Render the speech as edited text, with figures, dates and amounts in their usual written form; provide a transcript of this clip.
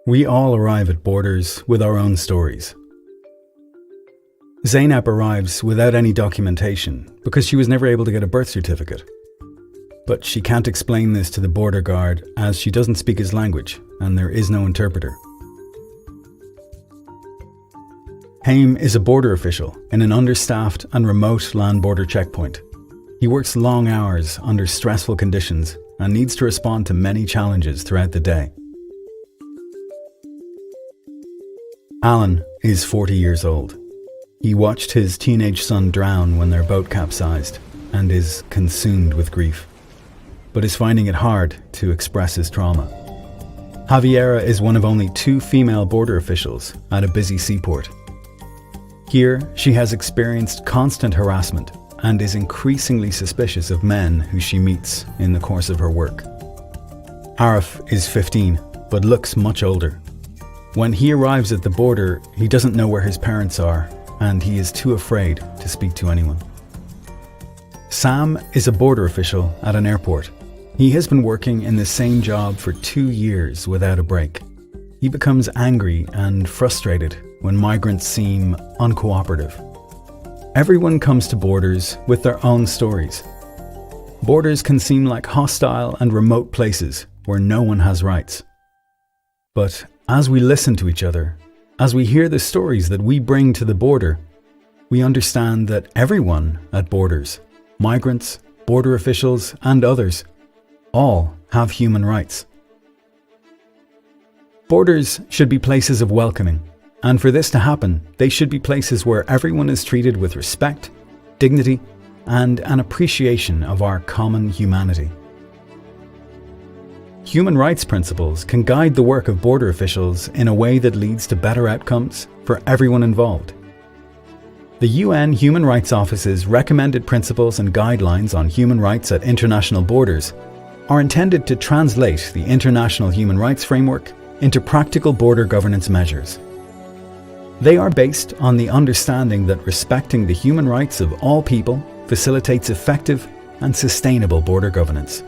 We all arrive at borders with our own stories. Zainab arrives without any documentation because she was never able to get a birth certificate. But she can't explain this to the border guard as she doesn't speak his language and there is no interpreter. Haim is a border official in an understaffed and remote land border checkpoint. He works long hours under stressful conditions and needs to respond to many challenges throughout the day. Alan is 40 years old. He watched his teenage son drown when their boat capsized and is consumed with grief, but is finding it hard to express his trauma. Javiera is one of only 2 female border officials at a busy seaport. Here, she has experienced constant harassment and is increasingly suspicious of men who she meets in the course of her work. Arif is 15, but looks much older. When he arrives at the border, he doesn't know where his parents are, and he is too afraid to speak to anyone. Sam is a border official at an airport. He has been working in the same job for 2 years without a break. He becomes angry and frustrated when migrants seem uncooperative. Everyone comes to borders with their own stories. Borders can seem like hostile and remote places where no one has rights. But as we listen to each other, as we hear the stories that we bring to the border, we understand that everyone at borders, migrants, border officials, and others, all have human rights. Borders should be places of welcoming, and for this to happen, they should be places where everyone is treated with respect, dignity, and an appreciation of our common humanity. Human rights principles can guide the work of border officials in a way that leads to better outcomes for everyone involved. The UN Human Rights Office's recommended principles and guidelines on human rights at international borders are intended to translate the international human rights framework into practical border governance measures. They are based on the understanding that respecting the human rights of all people facilitates effective and sustainable border governance.